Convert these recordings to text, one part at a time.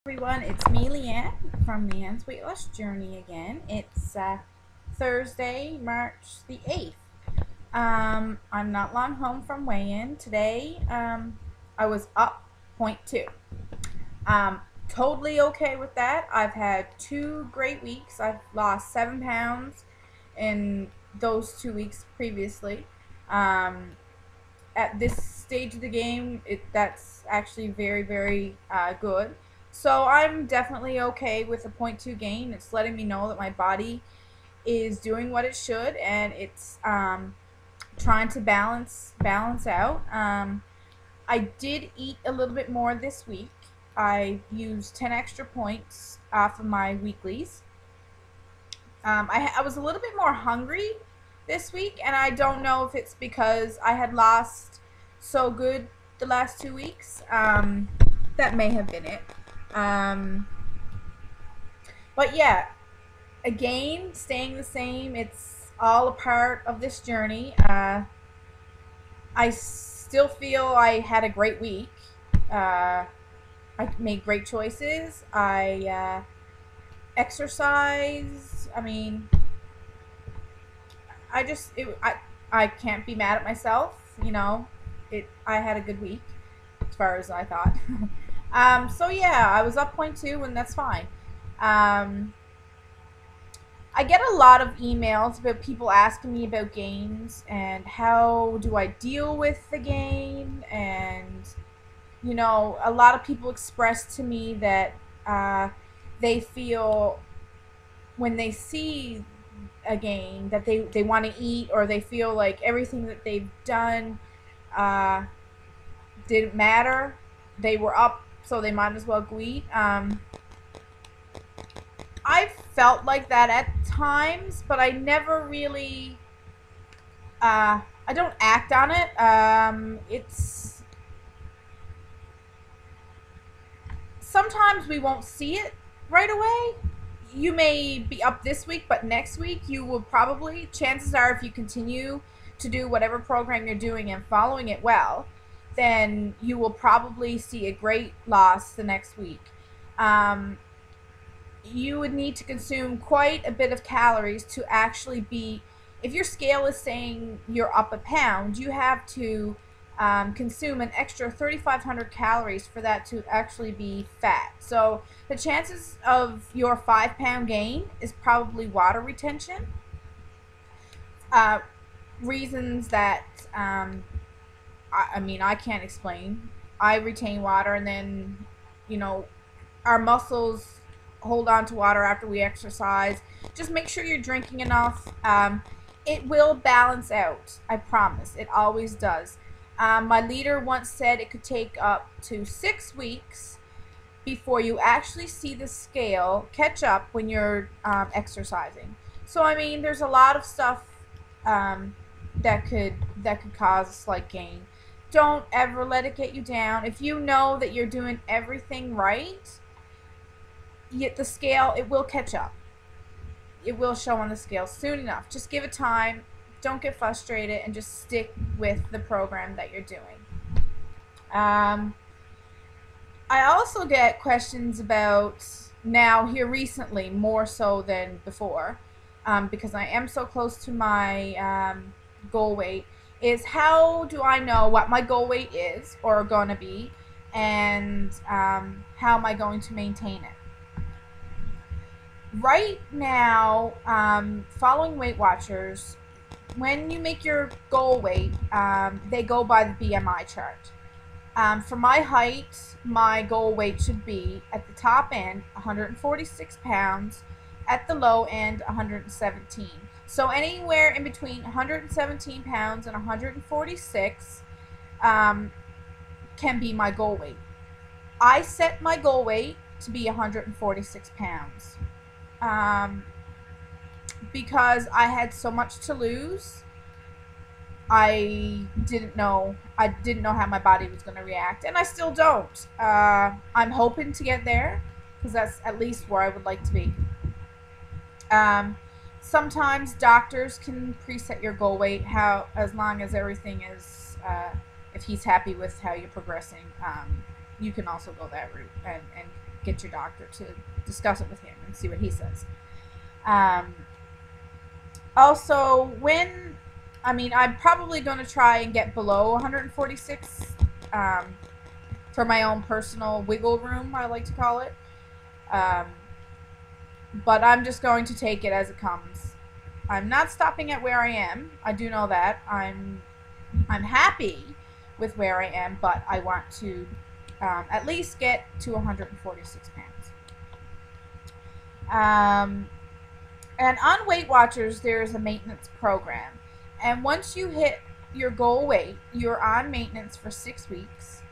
Everyone, it's me, Leanne, from Leanne's Weight Loss Journey again. It's Thursday, March the 8th. I'm not long home from weigh-in. Today, I was up 0.2. Totally okay with that. I've had 2 great weeks. I've lost 7 pounds in those 2 weeks previously. At this stage of the game, that's actually very, very good. So I'm definitely okay with a 0.2 gain. It's letting me know that my body is doing what it should, and it's trying to balance out. I did eat a little bit more this week. I used 10 extra points off of my weeklies. I was a little bit more hungry this week, and I don't know if it's because I had lost so good the last 2 weeks. That may have been it. But yeah, again, staying the same. It's all a part of this journey. I still feel I had a great week. I made great choices. I exercise. I mean, I can't be mad at myself. You know, I had a good week as far as I thought. So yeah, I was up 0.2, and that's fine. I get a lot of emails about people asking me about gains and how do I deal with the gain, and you know, a lot of people express to me that they feel when they see a gain that they want to eat, or they feel like everything that they've done didn't matter. They were up, so they might as well go eat. I felt like that at times, but I never really, I don't act on it. Sometimes we won't see it right away. You may be up this week, but next week you will probably, chances are, if you continue to do whatever program you're doing and following it well, then you will probably see a great loss the next week. You would need to consume quite a bit of calories to actually be, if your scale is saying you're up a pound, you have to consume an extra 3,500 calories for that to actually be fat. So the chances of your 5-pound gain is probably water retention. Reasons that I mean, I can't explain. I retain water, and then, you know, our muscles hold on to water after we exercise. Just make sure you're drinking enough. It will balance out. I promise. It always does. My leader once said it could take up to 6 weeks before you actually see the scale catch up when you're exercising. So I mean, there's a lot of stuff that could cause a slight gain. Don't ever let it get you down. If you know that you're doing everything right, yet the scale, it will catch up. It will show on the scale soon enough. Just give it time. Don't get frustrated, and just stick with the program that you're doing. I also get questions about, now here recently, more so than before, because I am so close to my goal weight, is how do I know what my goal weight is or going to be, and how am I going to maintain it? Right now, following Weight Watchers, when you make your goal weight, they go by the BMI chart. For my height, my goal weight should be at the top end 146 pounds, at the low end 117. So anywhere in between 117 pounds and 146 can be my goal weight. I set my goal weight to be 146 pounds. Because I had so much to lose. I didn't know how my body was going to react, and I still don't. I'm hoping to get there, because that's at least where I would like to be. Sometimes doctors can preset your goal weight, as long as everything is, if he's happy with how you're progressing, you can also go that route and get your doctor to discuss it with him and see what he says. Also, I'm probably going to try and get below 146 for my own personal wiggle room, I like to call it. But I'm just going to take it as it comes. I'm not stopping at where I am. I do know that. I'm happy with where I am, but I want to at least get to 146 pounds. And on Weight Watchers, there's a maintenance program. And once you hit your goal weight, you're on maintenance for 6 weeks.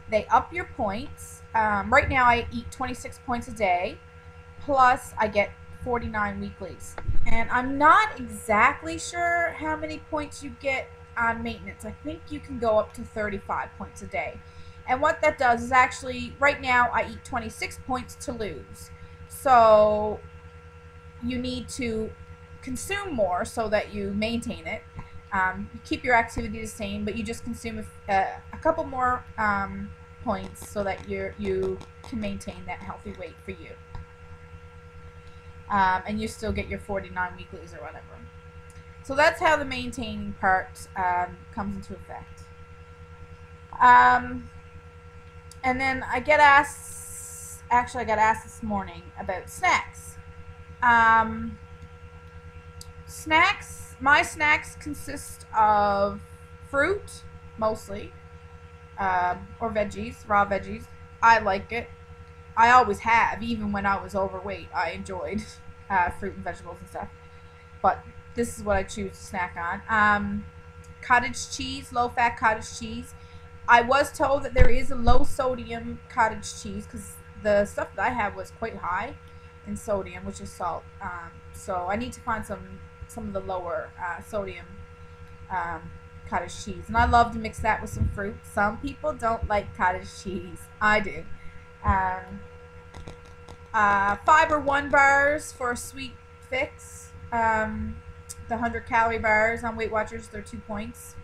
They up your points. Right now, I eat 26 points a day, plus I get 49 weeklies. And I'm not exactly sure how many points you get on maintenance. I think you can go up to 35 points a day. And what that does is actually, right now, I eat 26 points to lose. So you need to consume more so that you maintain it. You keep your activity the same, but you just consume a couple more points so that you can maintain that healthy weight for you. And you still get your 49 weeklies or whatever. So that's how the maintaining part comes into effect. And then I got asked this morning about snacks. My snacks consist of fruit, mostly, or veggies, raw veggies. I like it. I always have, even when I was overweight. I enjoyed fruit and vegetables and stuff. But this is what I choose to snack on. Cottage cheese, low-fat cottage cheese. I was told that there is a low-sodium cottage cheese because the stuff that I had was quite high in sodium, which is salt. So I need to find some of the lower sodium cottage cheese. And I love to mix that with some fruit. Some people don't like cottage cheese. I do. Fiber 1 bars for a sweet fix. The 100-calorie bars on Weight Watchers, they're 2 points.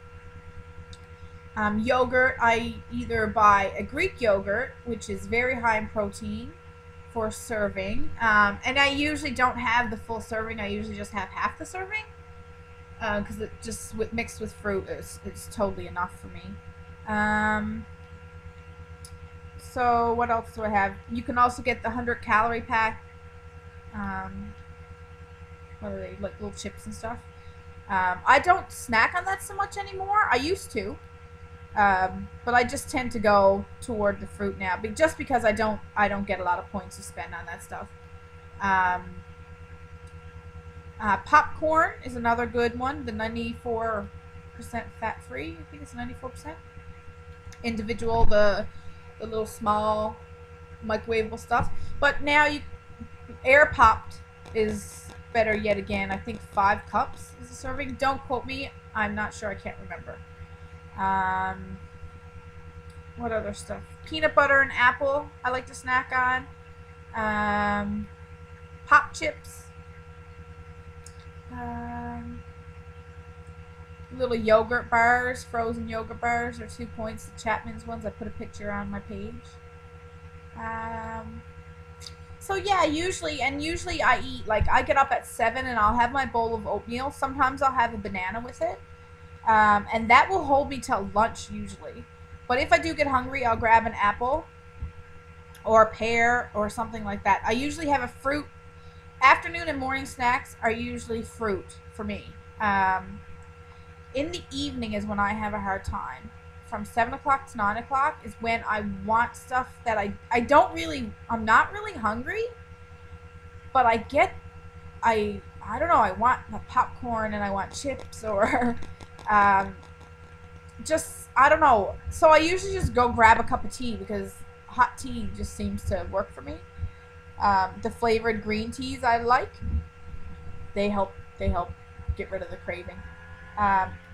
Yogurt, I either buy a Greek yogurt, which is very high in protein, for serving. And I usually don't have the full serving. I usually just have half the serving. Because it just mixed with fruit it's totally enough for me. So what else do I have? You can also get the 100-calorie pack. What are they? Like little chips and stuff. I don't snack on that so much anymore. I used to. But I just tend to go toward the fruit now, just because I don't get a lot of points to spend on that stuff. Popcorn is another good one. The 94% fat-free. I think it's 94%. Individual, the little small microwavable stuff. But now air popped is better yet again. I think 5 cups is a serving. Don't quote me. I'm not sure. I can't remember. What other stuff? Peanut butter and apple I like to snack on. Pop chips. Little yogurt bars, frozen yogurt bars are 2 points. The Chapman's ones, I put a picture on my page. So yeah, usually I eat, like, I get up at 7 and I'll have my bowl of oatmeal. Sometimes I'll have a banana with it. And that will hold me till lunch usually. But if I do get hungry, I'll grab an apple or a pear or something like that. I usually have a fruit. Afternoon and morning snacks are usually fruit for me. In the evening is when I have a hard time. From 7 o'clock to 9 o'clock is when I want stuff that I'm not really hungry, but I don't know, I want the popcorn and I want chips or just, I don't know. So I usually just go grab a cup of tea because hot tea just seems to work for me. The flavored green teas I like. They help get rid of the craving.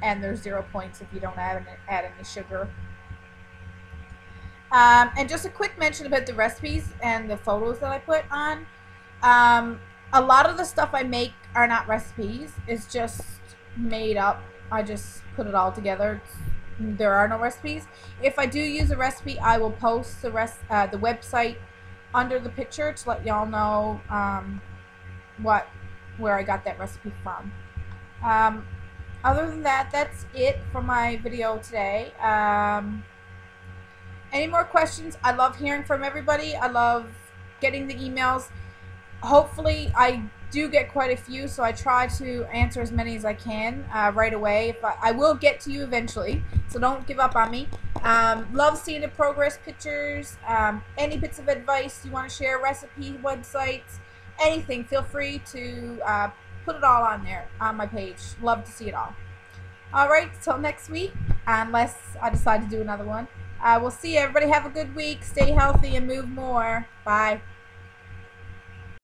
And there's 0 points if you don't add any sugar. And just a quick mention about the recipes and the photos that I put on. A lot of the stuff I make are not recipes. It's just made up. I just put it all together. There are no recipes. If I do use a recipe, I will post the website under the picture to let y'all know where I got that recipe from. Other than that, that's it for my video today. Any more questions? I love hearing from everybody. I love getting the emails. Hopefully I do get quite a few, so I try to answer as many as I can right away. I will get to you eventually, so don't give up on me. Love seeing the progress pictures. Any bits of advice you want to share, recipe, websites, anything, feel free to put it all on there on my page. Love to see it all. Alright, till next week, unless I decide to do another one. We'll see you. Everybody have a good week. Stay healthy and move more. Bye.